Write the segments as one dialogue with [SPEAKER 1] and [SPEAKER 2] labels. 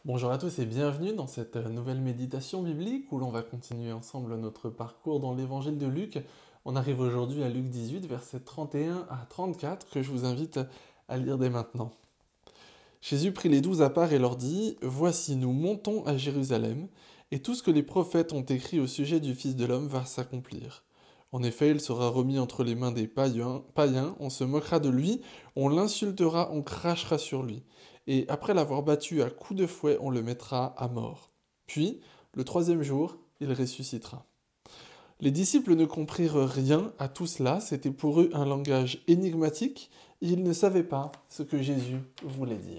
[SPEAKER 1] Bonjour à tous et bienvenue dans cette nouvelle méditation biblique où l'on va continuer ensemble notre parcours dans l'évangile de Luc. On arrive aujourd'hui à Luc 18, versets 31 à 34 que je vous invite à lire dès maintenant. Jésus prit les 12 à part et leur dit : « Voici, nous montons à Jérusalem, et tout ce que les prophètes ont écrit au sujet du Fils de l'homme va s'accomplir. En effet, il sera remis entre les mains des païens, on se moquera de lui, on l'insultera, on crachera sur lui. Et après l'avoir battu à coups de fouet, on le mettra à mort. Puis, le troisième jour, il ressuscitera. » Les disciples ne comprirent rien à tout cela, c'était pour eux un langage énigmatique, et ils ne savaient pas ce que Jésus voulait dire.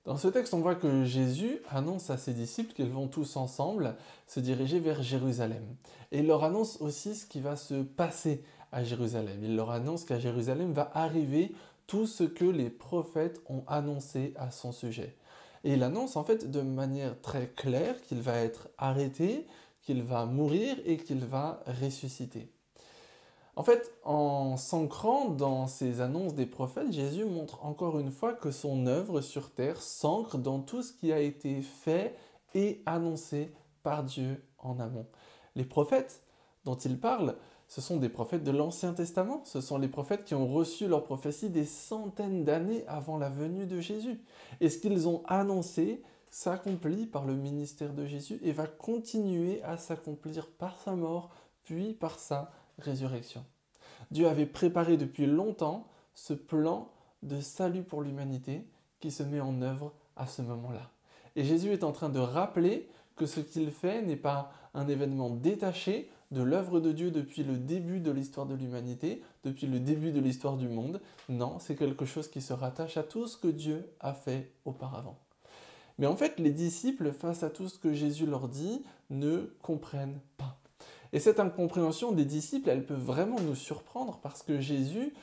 [SPEAKER 1] Dans ce texte, on voit que Jésus annonce à ses disciples qu'ils vont tous ensemble se diriger vers Jérusalem. Et il leur annonce aussi ce qui va se passer à Jérusalem. Il leur annonce qu'à Jérusalem va arriver tout ce que les prophètes ont annoncé à son sujet. Et il annonce en fait de manière très claire qu'il va être arrêté, qu'il va mourir et qu'il va ressusciter. En fait, en s'ancrant dans ces annonces des prophètes, Jésus montre encore une fois que son œuvre sur terre s'ancre dans tout ce qui a été fait et annoncé par Dieu en amont. Les prophètes dont il parle, ce sont des prophètes de l'Ancien Testament, ce sont les prophètes qui ont reçu leur prophétie des centaines d'années avant la venue de Jésus. Et ce qu'ils ont annoncé s'accomplit par le ministère de Jésus et va continuer à s'accomplir par sa mort, puis par sa résurrection. Dieu avait préparé depuis longtemps ce plan de salut pour l'humanité qui se met en œuvre à ce moment-là. Et Jésus est en train de rappeler que ce qu'il fait n'est pas un événement détaché de l'œuvre de Dieu depuis le début de l'histoire de l'humanité, depuis le début de l'histoire du monde. Non, c'est quelque chose qui se rattache à tout ce que Dieu a fait auparavant. Mais en fait, les disciples, face à tout ce que Jésus leur dit, ne comprennent pas. Et cette incompréhension des disciples, elle peut vraiment nous surprendre parce que Jésus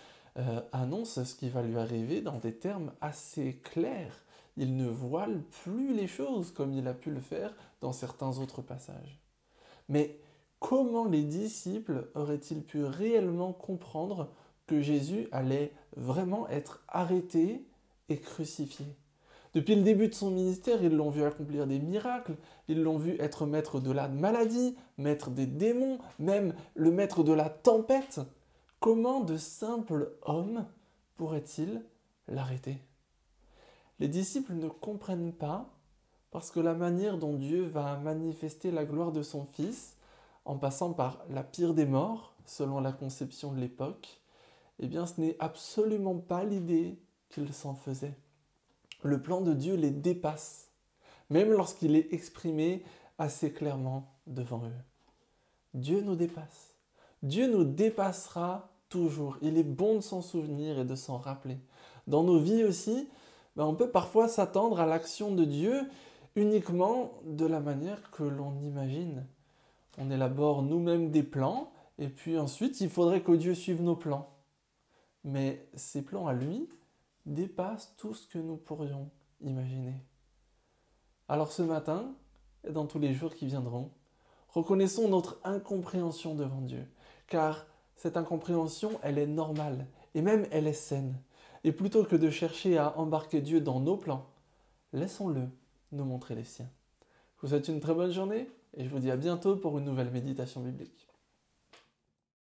[SPEAKER 1] annonce ce qui va lui arriver dans des termes assez clairs. Il ne voile plus les choses comme il a pu le faire dans certains autres passages. Mais comment les disciples auraient-ils pu réellement comprendre que Jésus allait vraiment être arrêté et crucifié ? Depuis le début de son ministère, ils l'ont vu accomplir des miracles, ils l'ont vu être maître de la maladie, maître des démons, même le maître de la tempête. Comment de simples hommes pourraient-ils l'arrêter ? Les disciples ne comprennent pas parce que la manière dont Dieu va manifester la gloire de son Fils, en passant par la pire des morts, selon la conception de l'époque, eh bien ce n'est absolument pas l'idée qu'ils s'en faisaient. Le plan de Dieu les dépasse, même lorsqu'il est exprimé assez clairement devant eux. Dieu nous dépasse. Dieu nous dépassera toujours. Il est bon de s'en souvenir et de s'en rappeler. Dans nos vies aussi, on peut parfois s'attendre à l'action de Dieu uniquement de la manière que l'on imagine. On élabore nous-mêmes des plans et puis ensuite il faudrait que Dieu suive nos plans. Mais ces plans à lui dépasse tout ce que nous pourrions imaginer. Alors ce matin, et dans tous les jours qui viendront, reconnaissons notre incompréhension devant Dieu, car cette incompréhension, elle est normale, et même elle est saine. Et plutôt que de chercher à embarquer Dieu dans nos plans, laissons-le nous montrer les siens. Je vous souhaite une très bonne journée, et je vous dis à bientôt pour une nouvelle méditation biblique.